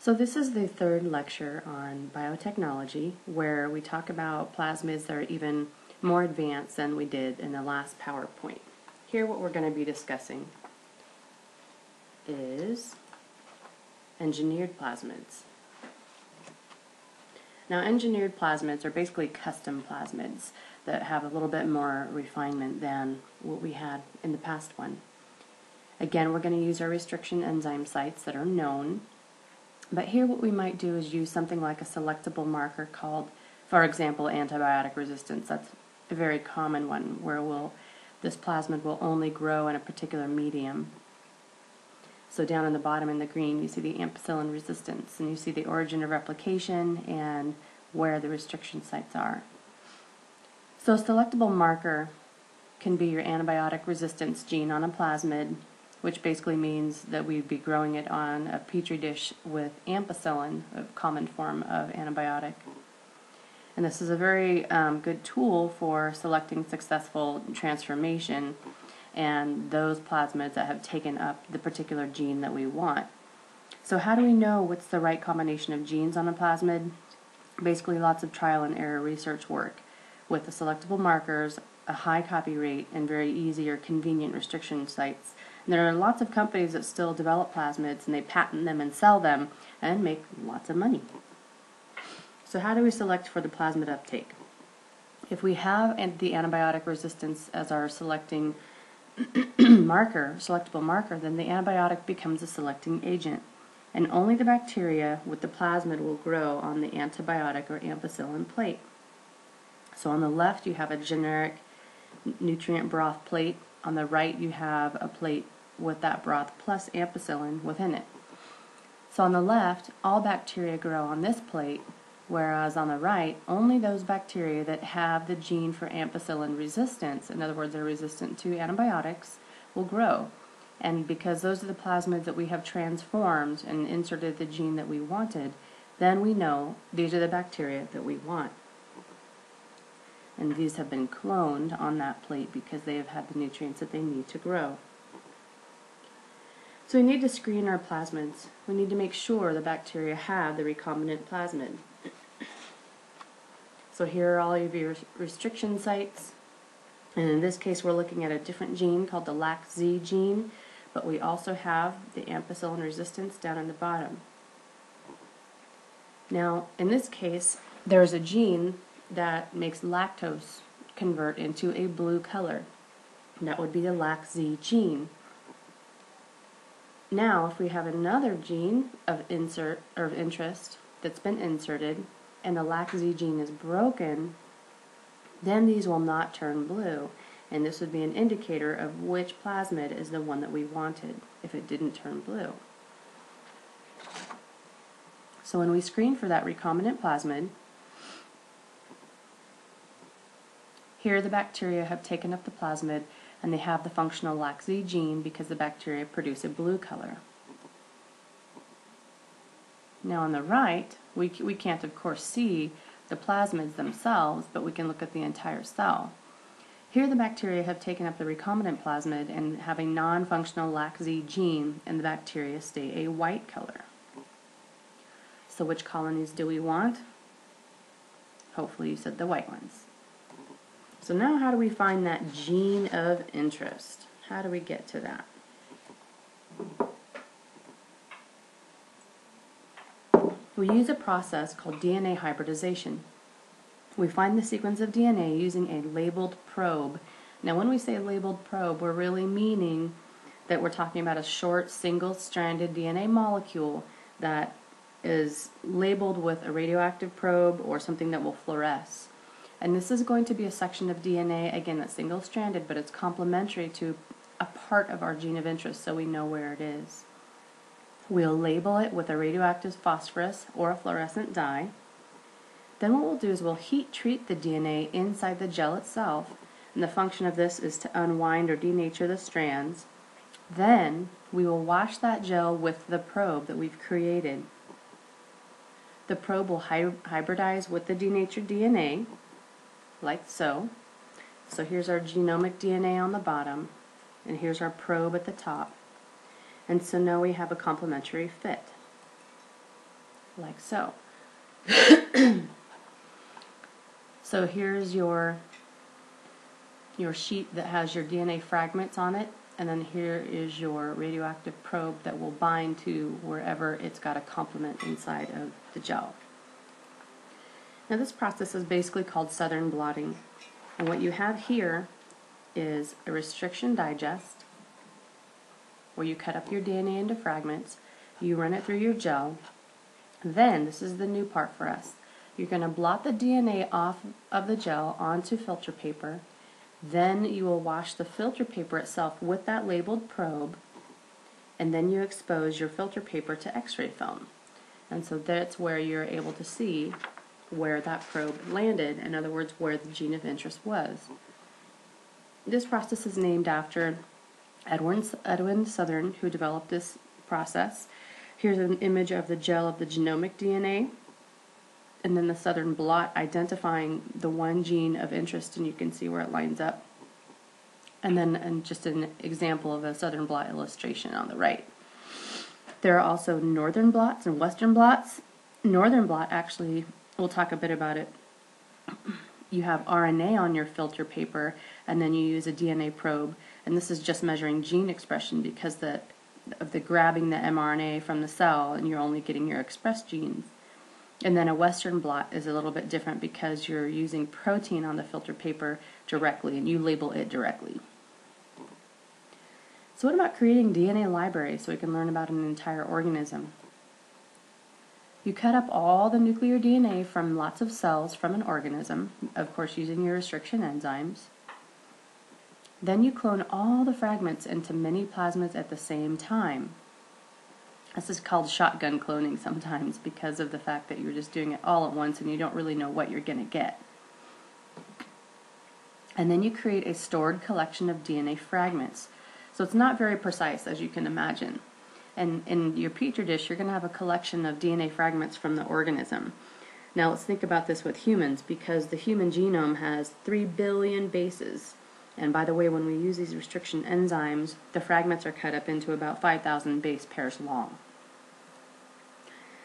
So this is the third lecture on biotechnology, where we talk about plasmids that are even more advanced than we did in the last PowerPoint. Here what we're going to be discussing is engineered plasmids. Now engineered plasmids are basically custom plasmids that have a little bit more refinement than what we had in the past one. Again, we're going to use our restriction enzyme sites that are known. But here what we might do is use something like a selectable marker called, for example, antibiotic resistance. That's a very common one where this plasmid will only grow in a particular medium. So down in the bottom in the green you see the ampicillin resistance, and you see the origin of replication and where the restriction sites are. So a selectable marker can be your antibiotic resistance gene on a plasmid, which basically means that we'd be growing it on a petri dish with ampicillin, a common form of antibiotic. And this is a very good tool for selecting successful transformation and those plasmids that have taken up the particular gene that we want. So how do we know what's the right combination of genes on a plasmid? Basically lots of trial and error research work with the selectable markers, a high copy rate, and very easy or convenient restriction sites. And there are lots of companies that still develop plasmids, and they patent them and sell them and make lots of money. So how do we select for the plasmid uptake? If we have the antibiotic resistance as our selecting selectable marker, then the antibiotic becomes a selecting agent, and only the bacteria with the plasmid will grow on the antibiotic or ampicillin plate. So on the left you have a generic nutrient broth plate. On the right you have a plate with that broth plus ampicillin within it. So on the left, all bacteria grow on this plate, whereas on the right, only those bacteria that have the gene for ampicillin resistance, in other words, they're resistant to antibiotics, will grow. And because those are the plasmids that we have transformed and inserted the gene that we wanted, then we know these are the bacteria that we want. And these have been cloned on that plate because they have had the nutrients that they need to grow. So we need to screen our plasmids. We need to make sure the bacteria have the recombinant plasmid. So here are all of your restriction sites. And in this case we're looking at a different gene called the LAC-Z gene, but we also have the ampicillin resistance down in the bottom. Now in this case there's a gene that makes lactose convert into a blue color. And that would be the LAC-Z gene. Now if we have another gene of interest that's been inserted and the LAC-Z gene is broken, then these will not turn blue, and this would be an indicator of which plasmid is the one that we wanted if it didn't turn blue. So when we screen for that recombinant plasmid, here the bacteria have taken up the plasmid and they have the functional LAC-Z gene because the bacteria produce a blue color. Now on the right, we can't of course see the plasmids themselves, but we can look at the entire cell. Here the bacteria have taken up the recombinant plasmid and have a non-functional LAC-Z gene, and the bacteria stay a white color. So which colonies do we want? Hopefully you said the white ones. So now how do we find that gene of interest? How do we get to that? We use a process called DNA hybridization. We find the sequence of DNA using a labeled probe. Now when we say labeled probe, we're really meaning that we're talking about a short single-stranded DNA molecule that is labeled with a radioactive probe or something that will fluoresce. And this is going to be a section of DNA, again, that's single-stranded, but it's complementary to a part of our gene of interest, so we know where it is. We'll label it with a radioactive phosphorus or a fluorescent dye. Then what we'll do is we'll heat treat the DNA inside the gel itself, and the function of this is to unwind or denature the strands. Then we will wash that gel with the probe that we've created. The probe will hybridize with the denatured DNA, like so. So here's our genomic DNA on the bottom, and here's our probe at the top. And so now we have a complementary fit. like so. So here's your sheet that has your DNA fragments on it, and then here is your radioactive probe that will bind to wherever it's got a complement inside of the gel. Now this process is basically called southern blotting, and what you have here is a restriction digest where you cut up your DNA into fragments, you run it through your gel, then, this is the new part for us, you're going to blot the DNA off of the gel onto filter paper, then you will wash the filter paper itself with that labeled probe, and then you expose your filter paper to X-ray film. And so that's where you're able to see where that probe landed, in other words, where the gene of interest was. This process is named after Edwin Southern, who developed this process. Here's an image of the gel of the genomic DNA, and then the southern blot identifying the one gene of interest, and you can see where it lines up. And then just an example of a southern blot illustration on the right. There are also northern blots and western blots. Northern blot, actually, we'll talk a bit about it. You have RNA on your filter paper, and then you use a DNA probe, and this is just measuring gene expression because of the grabbing the mRNA from the cell, and you're only getting your expressed genes. And then a western blot is a little bit different because you're using protein on the filter paper directly, and you label it directly. So what about creating DNA libraries so we can learn about an entire organism? You cut up all the nuclear DNA from lots of cells from an organism, of course using your restriction enzymes. Then you clone all the fragments into many plasmids at the same time. This is called shotgun cloning sometimes because of the fact that you're just doing it all at once and you don't really know what you're going to get. And then you create a stored collection of DNA fragments. So it's not very precise, as you can imagine. And in your petri dish, you're going to have a collection of DNA fragments from the organism. Now let's think about this with humans, because the human genome has 3 billion bases. And by the way, when we use these restriction enzymes, the fragments are cut up into about 5,000 base pairs long.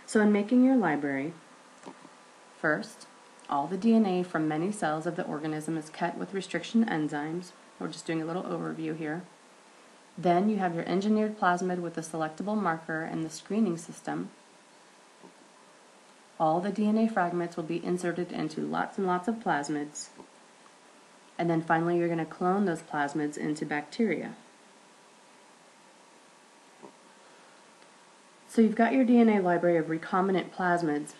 So in making your library, first, all the DNA from many cells of the organism is cut with restriction enzymes. We're just doing a little overview here. Then you have your engineered plasmid with a selectable marker and the screening system. All the DNA fragments will be inserted into lots and lots of plasmids. And then finally you're going to clone those plasmids into bacteria. So you've got your DNA library of recombinant plasmids,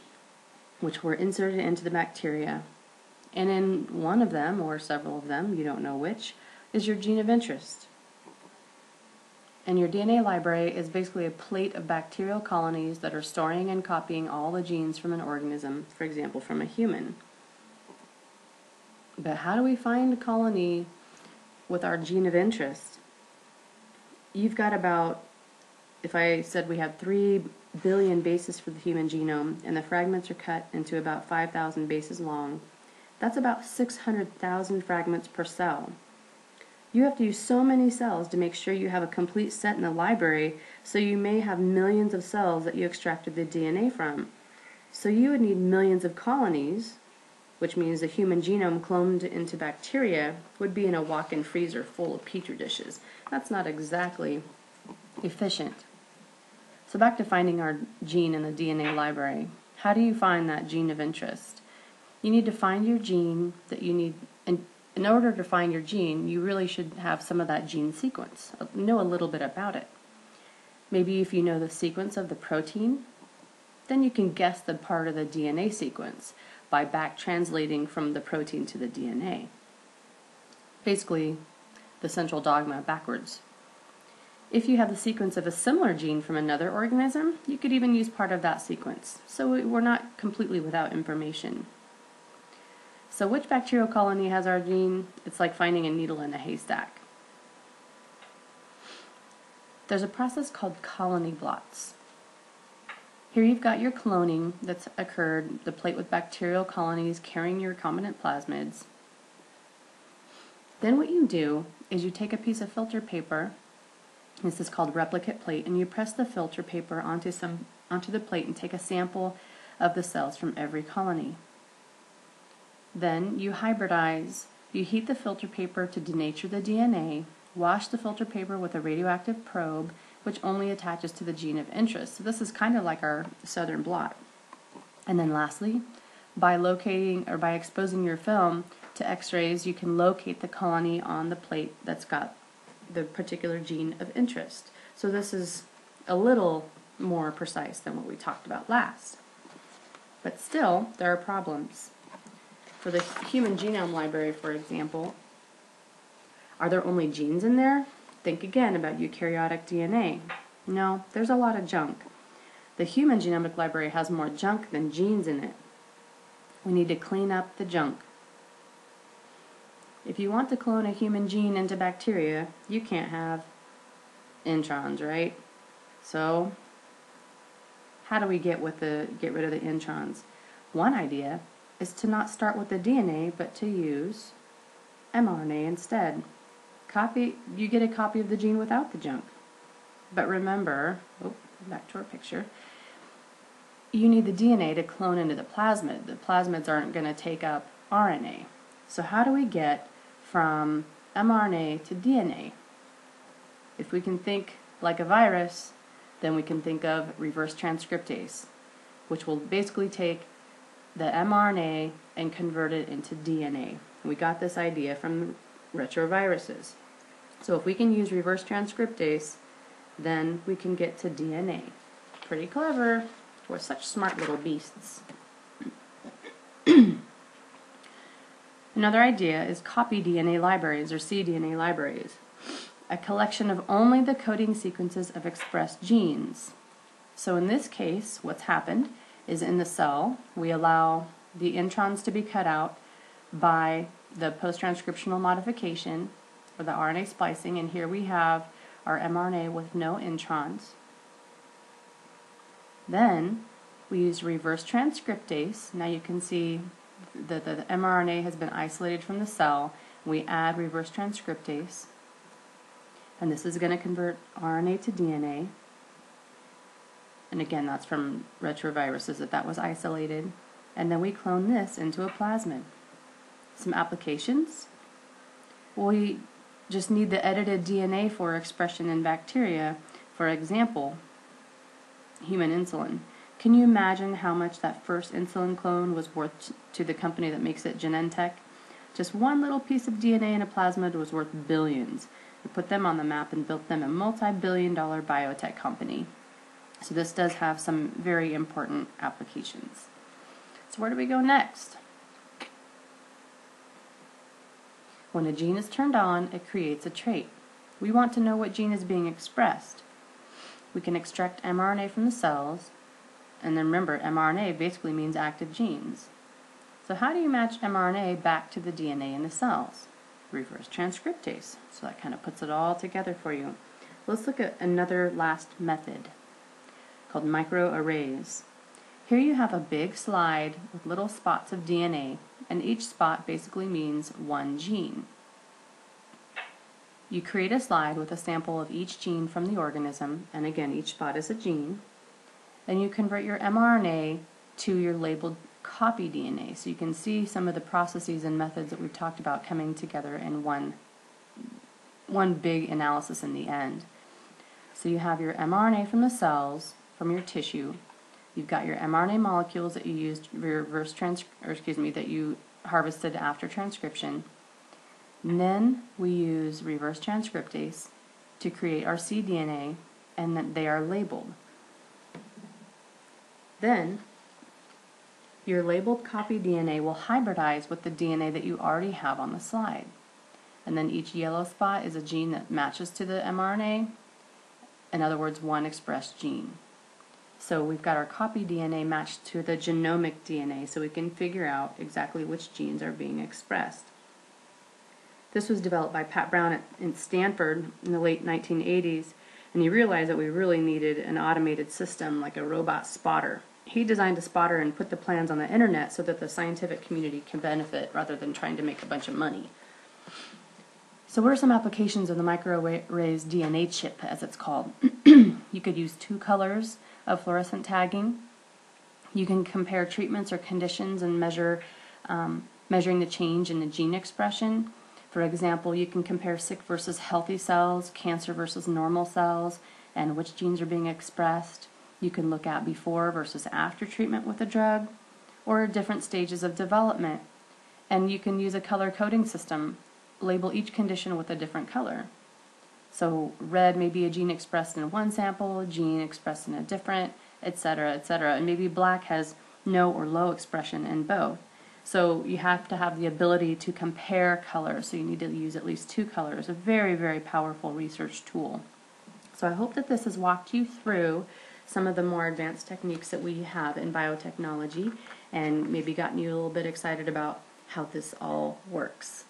which were inserted into the bacteria. And in one of them, or several of them, you don't know which, is your gene of interest. And your DNA library is basically a plate of bacterial colonies that are storing and copying all the genes from an organism, for example, from a human. But how do we find a colony with our gene of interest? You've got about, if I said we have 3 billion bases for the human genome, and the fragments are cut into about 5,000 bases long, that's about 600,000 fragments per cell. You have to use so many cells to make sure you have a complete set in the library, so you may have millions of cells that you extracted the DNA from. So you would need millions of colonies, which means the human genome cloned into bacteria would be in a walk-in freezer full of petri dishes. That's not exactly efficient. So back to finding our gene in the DNA library. How do you find that gene of interest? You need to find your gene that you need, and in order to find your gene, you really should have some of that gene sequence, know a little bit about it. Maybe if you know the sequence of the protein, then you can guess the part of the DNA sequence by back translating from the protein to the DNA. Basically, the central dogma backwards. If you have the sequence of a similar gene from another organism, you could even use part of that sequence. So we're not completely without information. So which bacterial colony has our gene? It's like finding a needle in a haystack. There's a process called colony blots. Here you've got your cloning that's occurred, the plate with bacterial colonies carrying your recombinant plasmids. Then what you do is you take a piece of filter paper, this is called replicate plate, and you press the filter paper onto the plate and take a sample of the cells from every colony. Then you hybridize. You heat the filter paper to denature the DNA, wash the filter paper with a radioactive probe, which only attaches to the gene of interest. So this is kind of like our southern blot. And then lastly, by exposing your film to X-rays, you can locate the colony on the plate that's got the particular gene of interest. So this is a little more precise than what we talked about last. But still, there are problems. For the human genome library, for example, are there only genes in there? Think again about eukaryotic DNA. No, there's a lot of junk. The human genomic library has more junk than genes in it. We need to clean up the junk. If you want to clone a human gene into bacteria, you can't have introns, right? So, how do we get rid of the introns? One idea is to not start with the DNA, but to use mRNA instead. You get a copy of the gene without the junk. But remember, back to our picture, you need the DNA to clone into the plasmid. The plasmids aren't going to take up RNA. So how do we get from mRNA to DNA? If we can think like a virus, then we can think of reverse transcriptase, which will basically take the mRNA and convert it into DNA. We got this idea from retroviruses. So if we can use reverse transcriptase, then we can get to DNA. Pretty clever. We're such smart little beasts. Another idea is copy DNA libraries, or CDNA libraries, a collection of only the coding sequences of expressed genes. So in this case, what's happened is in the cell, we allow the introns to be cut out by the post-transcriptional modification, or the RNA splicing, and here we have our mRNA with no introns. Then we use reverse transcriptase. Now you can see that the mRNA has been isolated from the cell. We add reverse transcriptase, and this is going to convert RNA to DNA. And again, that's from retroviruses that was isolated. And then we clone this into a plasmid. Some applications. We just need the edited DNA for expression in bacteria. For example, human insulin. Can you imagine how much that first insulin clone was worth to the company that makes it, Genentech? Just one little piece of DNA in a plasmid was worth billions. We put them on the map and built them a multi-billion-dollar biotech company. So this does have some very important applications. So where do we go next? When a gene is turned on, it creates a trait. We want to know what gene is being expressed. We can extract mRNA from the cells, and then remember, mRNA basically means active genes. So how do you match mRNA back to the DNA in the cells? Reverse transcriptase. So that kind of puts it all together for you. Let's look at another last method called microarrays. Here you have a big slide with little spots of DNA, and each spot basically means one gene. You create a slide with a sample of each gene from the organism, and again, each spot is a gene. Then you convert your mRNA to your labeled copy DNA, so you can see some of the processes and methods that we've talked about coming together in one big analysis in the end. So you have your mRNA from the cells, from your tissue. You've got your mRNA molecules that you used that you harvested after transcription. And then we use reverse transcriptase to create our CDNA, and then they are labeled. Then your labeled copy DNA will hybridize with the DNA that you already have on the slide. And then each yellow spot is a gene that matches to the mRNA. In other words, one expressed gene. So we've got our copy DNA matched to the genomic DNA, so we can figure out exactly which genes are being expressed. This was developed by Pat Brown in Stanford in the late 1980s, and he realized that we really needed an automated system like a robot spotter. He designed a spotter and put the plans on the internet so that the scientific community can benefit rather than trying to make a bunch of money. So what are some applications of the microarrays DNA chip, as it's called? You could use 2 colors of fluorescent tagging. You can compare treatments or conditions and measuring the change in the gene expression. For example, you can compare sick versus healthy cells, cancer versus normal cells, and which genes are being expressed. You can look at before versus after treatment with a drug, or different stages of development. And you can use a color coding system, label each condition with a different color. So red may be a gene expressed in one sample, a gene expressed in a different, etc., etc. And maybe black has no or low expression in both. So you have to have the ability to compare colors, so you need to use at least 2 colors. A very, very powerful research tool. So I hope that this has walked you through some of the more advanced techniques that we have in biotechnology and maybe gotten you a little bit excited about how this all works.